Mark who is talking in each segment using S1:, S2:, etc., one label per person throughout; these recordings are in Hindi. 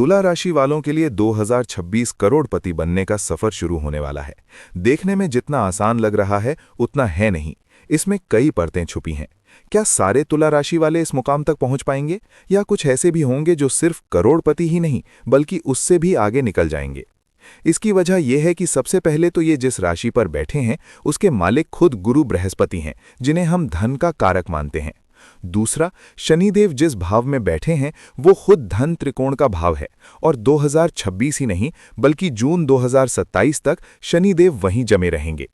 S1: तुला राशि वालों के लिए 2026 करोड़पति बनने का सफर शुरू होने वाला है। देखने में जितना आसान लग रहा है उतना है नहीं। इसमें कई परतें छुपी हैं। क्या सारे तुला राशि वाले इस मुकाम तक पहुंच पाएंगे, या कुछ ऐसे भी होंगे जो सिर्फ करोड़पति ही नहीं बल्कि उससे भी आगे निकल जाएंगे? इसकी वजह यह है कि सबसे पहले तो ये जिस राशि पर बैठे हैं उसके मालिक खुद गुरु बृहस्पति हैं, जिन्हें हम धन का कारक मानते हैं। दूसरा, शनिदेव जिस भाव में बैठे हैं वो खुद धन त्रिकोण का भाव है, और 2026 ही नहीं बल्कि जून 2027 तक शनिदेव वहीं जमे रहेंगे।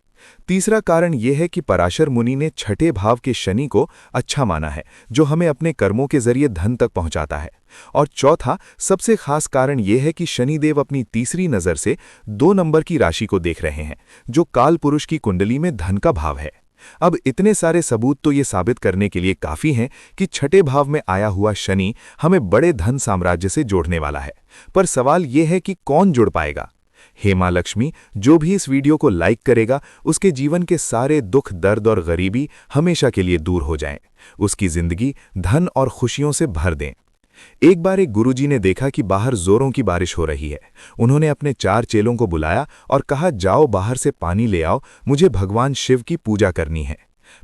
S1: तीसरा कारण यह है कि पराशर मुनि ने छठे भाव के शनि को अच्छा माना है, जो हमें अपने कर्मों के जरिए धन तक पहुंचाता है। और चौथा, सबसे खास कारण यह है कि शनिदेव अपनी तीसरी नज़र से 2 नंबर की राशि को देख रहे हैं, जो काल पुरुष की कुंडली में धन का भाव है। अब इतने सारे सबूत तो ये साबित करने के लिए काफी हैं कि छठे भाव में आया हुआ शनि हमें बड़े धन साम्राज्य से जोड़ने वाला है। पर सवाल यह है कि कौन जुड़ पाएगा? हे मां लक्ष्मी, जो भी इस वीडियो को लाइक करेगा उसके जीवन के सारे दुख, दर्द और गरीबी हमेशा के लिए दूर हो जाएं। उसकी जिंदगी धन और खुशियों से भर दें। एक बार एक गुरुजी ने देखा कि बाहर जोरों की बारिश हो रही है। उन्होंने अपने 4 चेलों को बुलाया और कहा, जाओ बाहर से पानी ले आओ, मुझे भगवान शिव की पूजा करनी है।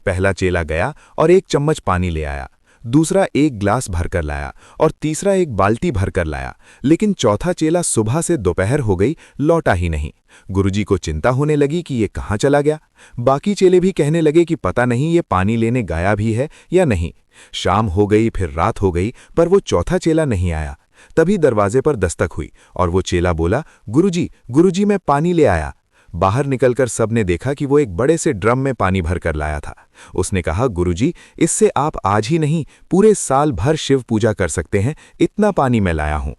S1: पहला चेला गया और 1 चम्मच पानी ले आया, दूसरा 1 ग्लास भरकर लाया और तीसरा 1 बाल्टी भरकर लाया। लेकिन चौथा चेला सुबह से दोपहर हो गई, लौटा ही नहीं। गुरुजी को चिंता होने लगी कि ये कहाँ चला गया। बाकी चेले भी कहने लगे कि पता नहीं ये पानी लेने गया भी है या नहीं। शाम हो गई, फिर रात हो गई, पर वो चौथा चेला नहीं आया। तभी दरवाजे पर दस्तक हुई और वो चेला बोला, गुरुजी, गुरुजी, मैं पानी ले आया। बाहर निकलकर सबने देखा कि वो एक बड़े से ड्रम में पानी भरकर लाया था। उसने कहा, गुरुजी, इससे आप आज ही नहीं पूरे साल भर शिव पूजा कर सकते हैं, इतना पानी मैं लाया हूं।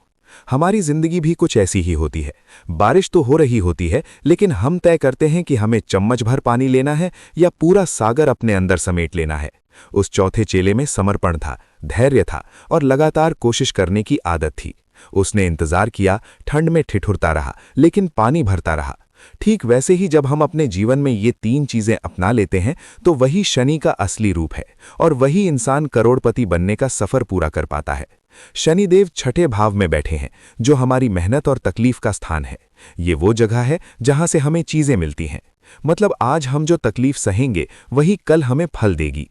S1: हमारी जिंदगी भी कुछ ऐसी ही होती है। बारिश तो हो रही होती है, लेकिन हम तय करते हैं कि हमें चम्मच भर पानी लेना है या पूरा सागर अपने अंदर समेट लेना है। उस चौथे चेले में समर्पण था, धैर्य था और लगातार कोशिश करने की आदत थी। उसने इंतजार किया, ठंड में ठिठुरता रहा, लेकिन पानी भरता रहा। ठीक वैसे ही जब हम अपने जीवन में ये 3 चीजें अपना लेते हैं तो वही शनि का असली रूप है, और वही इंसान करोड़पति बनने का सफर पूरा कर पाता है। शनिदेव छठे भाव में बैठे हैं, जो हमारी मेहनत और तकलीफ का स्थान है। ये वो जगह है जहां से हमें चीजें मिलती हैं। मतलब आज हम जो तकलीफ सहेंगे वही कल हमें फल देगी।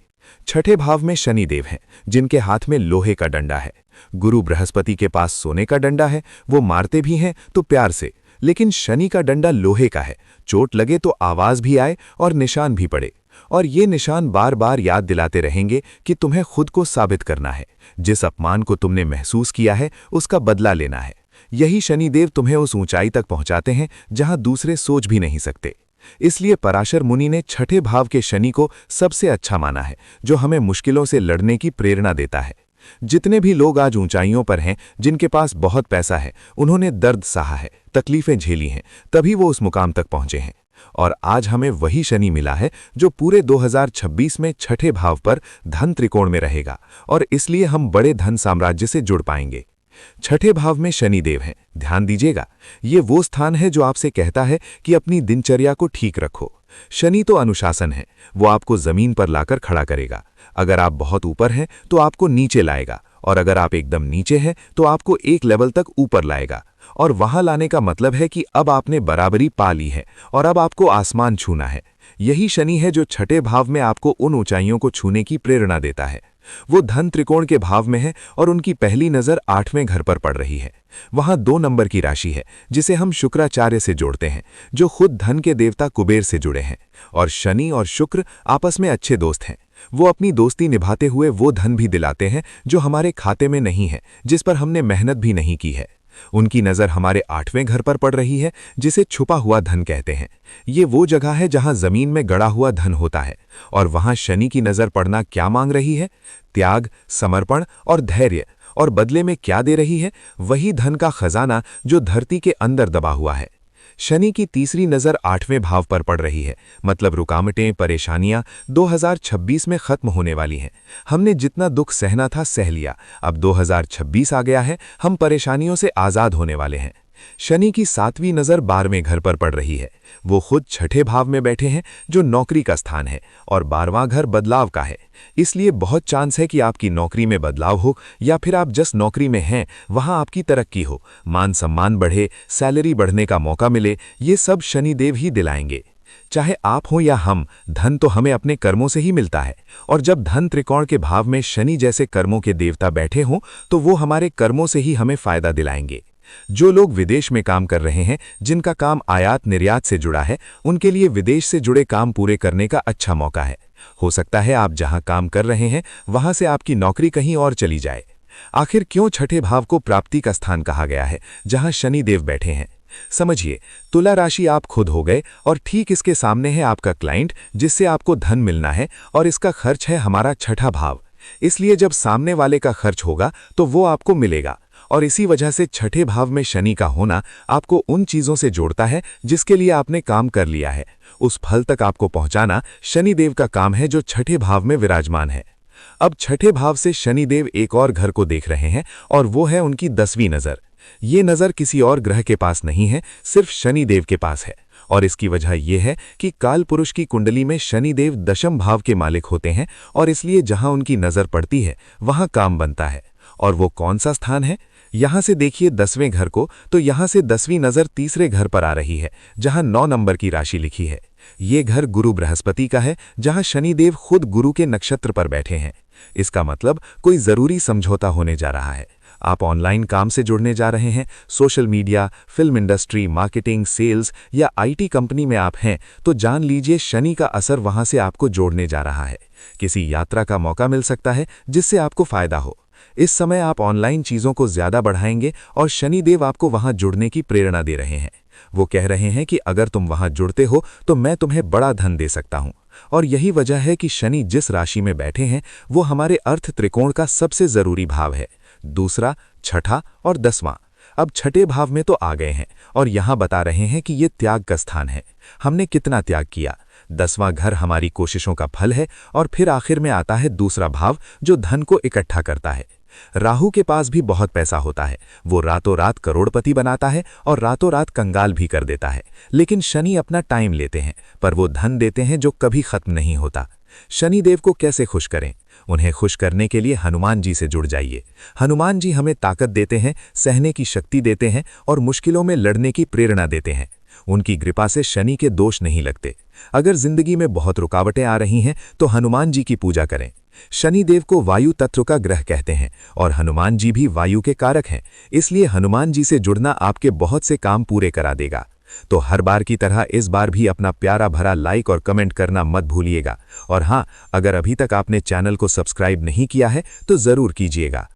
S1: छठे भाव में शनिदेव हैं, जिनके हाथ में लोहे का डंडा है। गुरु बृहस्पति के पास सोने का डंडा है, वो मारते भी हैं तो प्यार से, लेकिन शनि का डंडा लोहे का है। चोट लगे तो आवाज भी आए और निशान भी पड़े, और ये निशान बार बार याद दिलाते रहेंगे कि तुम्हें खुद को साबित करना है। जिस अपमान को तुमने महसूस किया है उसका बदला लेना है। यही शनिदेव तुम्हें उस ऊंचाई तक पहुंचाते हैं जहां दूसरे सोच भी नहीं सकते। इसलिए पराशर मुनि ने छठे भाव के शनि को सबसे अच्छा माना है, जो हमें मुश्किलों से लड़ने की प्रेरणा देता है। जितने भी लोग आज ऊंचाइयों पर हैं, जिनके पास बहुत पैसा है, उन्होंने दर्द सहा है, तकलीफें झेली हैं, तभी वो उस मुकाम तक पहुंचे हैं। और आज हमें वही शनि मिला है जो पूरे 2026 में छठे भाव पर धन त्रिकोण में रहेगा, और इसलिए हम बड़े धन साम्राज्य से जुड़ पाएंगे। छठे भाव में शनिदेव हैं, ध्यान दीजिएगा, ये वो स्थान है जो आपसे कहता है कि अपनी दिनचर्या को ठीक रखो। शनि तो अनुशासन है, वो आपको जमीन पर लाकर खड़ा करेगा। अगर आप बहुत ऊपर हैं तो आपको नीचे लाएगा, और अगर आप एकदम नीचे हैं तो आपको एक लेवल तक ऊपर लाएगा। और वहां लाने का मतलब है कि अब आपने बराबरी पा ली है और अब आपको आसमान छूना है। यही शनि है जो छठे भाव में आपको उन ऊंचाइयों को छूने की प्रेरणा देता है। वो धन त्रिकोण के भाव में है और उनकी पहली नजर 8वें घर पर पड़ रही है। वहां 2 नंबर की राशि है, जिसे हम शुक्राचार्य से जोड़ते हैं, जो खुद धन के देवता कुबेर से जुड़े हैं। और शनि और शुक्र आपस में अच्छे दोस्त हैं। वो अपनी दोस्ती निभाते हुए वो धन भी दिलाते हैं जो हमारे खाते में नहीं है, जिस पर हमने मेहनत भी नहीं की है। उनकी नज़र हमारे 8वें घर पर पड़ रही है, जिसे छुपा हुआ धन कहते हैं। ये वो जगह है जहां जमीन में गड़ा हुआ धन होता है, और वहां शनि की नज़र पड़ना क्या मांग रही है? त्याग, समर्पण और धैर्य। और बदले में क्या दे रही है? वही धन का खजाना जो धरती के अंदर दबा हुआ है। शनि की तीसरी नज़र 8वें भाव पर पड़ रही है, मतलब रुकावटें, परेशानियां 2026 में खत्म होने वाली हैं। हमने जितना दुख सहना था सह लिया, अब 2026 आ गया है, हम परेशानियों से आज़ाद होने वाले हैं। शनि की 7वीं नज़र 12वें घर पर पड़ रही है। वो खुद छठे भाव में बैठे हैं, जो नौकरी का स्थान है, और 12वां घर बदलाव का है। इसलिए बहुत चांस है कि आपकी नौकरी में बदलाव हो, या फिर आप जिस नौकरी में हैं वहां आपकी तरक्की हो, मान सम्मान बढ़े, सैलरी बढ़ने का मौका मिले। ये सब शनिदेव ही दिलाएंगे। चाहे आप हो या हम, धन तो हमें अपने कर्मों से ही मिलता है, और जब धन त्रिकोण के भाव में शनि जैसे कर्मों के देवता बैठे हों तो वो हमारे कर्मों से ही हमें फायदा दिलाएंगे। जो लोग विदेश में काम कर रहे हैं, जिनका काम आयात निर्यात से जुड़ा है, उनके लिए विदेश से जुड़े काम पूरे करने का अच्छा मौका है। हो सकता है आप जहां काम कर रहे हैं वहां से आपकी नौकरी कहीं और चली जाए। आखिर क्यों छठे भाव को प्राप्ति का स्थान कहा गया है, जहां शनि देव बैठे हैं? समझिए, तुला राशि आप खुद हो गए, और ठीक इसके सामने है आपका क्लाइंट, जिससे आपको धन मिलना है, और इसका खर्च है हमारा छठा भाव। इसलिए जब सामने वाले का खर्च होगा तो वो आपको मिलेगा, और इसी वजह से छठे भाव में शनि का होना आपको उन चीजों से जोड़ता है जिसके लिए आपने काम कर लिया है। उस फल तक आपको पहुंचाना शनिदेव का काम है, जो छठे भाव में विराजमान है। अब छठे भाव से शनिदेव एक और घर को देख रहे हैं, और वो है उनकी 10वीं नज़र। ये नज़र किसी और ग्रह के पास नहीं है, सिर्फ शनिदेव के पास है। और इसकी वजह यह है कि काल पुरुष की कुंडली में शनिदेव दशम भाव के मालिक होते हैं, और इसलिए जहां उनकी नज़र पड़ती है वहां काम बनता है। और वो कौन सा स्थान है? यहां से देखिए 10वें घर को, तो यहां से 10वीं नज़र तीसरे घर पर आ रही है, जहां 9 नंबर की राशि लिखी है। ये घर गुरु बृहस्पति का है, जहां शनिदेव खुद गुरु के नक्षत्र पर बैठे हैं। इसका मतलब कोई जरूरी समझौता होने जा रहा है। आप ऑनलाइन काम से जुड़ने जा रहे हैं, social media, film industry, marketing, sales या आईटी कंपनी में आप हैं, तो जान लीजिए शनि का असर वहां से आपको जोड़ने जा रहा है। किसी यात्रा का मौका मिल सकता है जिससे आपको फायदा हो। इस समय आप ऑनलाइन चीजों को ज्यादा बढ़ाएंगे, और शनिदेव आपको वहां जुड़ने की प्रेरणा दे रहे हैं। वो कह रहे हैं कि अगर तुम वहां जुड़ते हो तो मैं तुम्हें बड़ा धन दे सकता हूं। और यही वजह है कि शनि जिस राशि में बैठे हैं वो हमारे अर्थ त्रिकोण का सबसे जरूरी भाव है, दूसरा, छठा और 10वां। अब छठे भाव में तो आ गए हैं, और यहां बता रहे हैं कि ये त्याग का स्थान है। हमने कितना त्याग किया? 10वां घर हमारी कोशिशों का फल है, और फिर आखिर में आता है दूसरा भाव, जो धन को इकट्ठा करता है। राहु के पास भी बहुत पैसा होता है, वो रातों रात करोड़पति बनाता है और रातों रात कंगाल भी कर देता है। लेकिन शनि अपना टाइम लेते हैं, पर वो धन देते हैं जो कभी खत्म नहीं होता। शनिदेव को कैसे खुश करें? उन्हें खुश करने के लिए हनुमान जी से जुड़ जाइए। हनुमान जी हमें ताकत देते हैं, सहने की शक्ति देते हैं, और मुश्किलों में लड़ने की प्रेरणा देते हैं। उनकी कृपा से शनि के दोष नहीं लगते। अगर जिंदगी में बहुत रुकावटें आ रही हैं तो हनुमान जी की पूजा करें। शनिदेव को वायु तत्व का ग्रह कहते हैं, और हनुमान जी भी वायु के कारक हैं। इसलिए हनुमान जी से जुड़ना आपके बहुत से काम पूरे करा देगा। तो हर बार की तरह इस बार भी अपना प्यारा भरा लाइक और कमेंट करना मत भूलिएगा। और हाँ, अगर अभी तक आपने चैनल को सब्सक्राइब नहीं किया है तो जरूर कीजिएगा।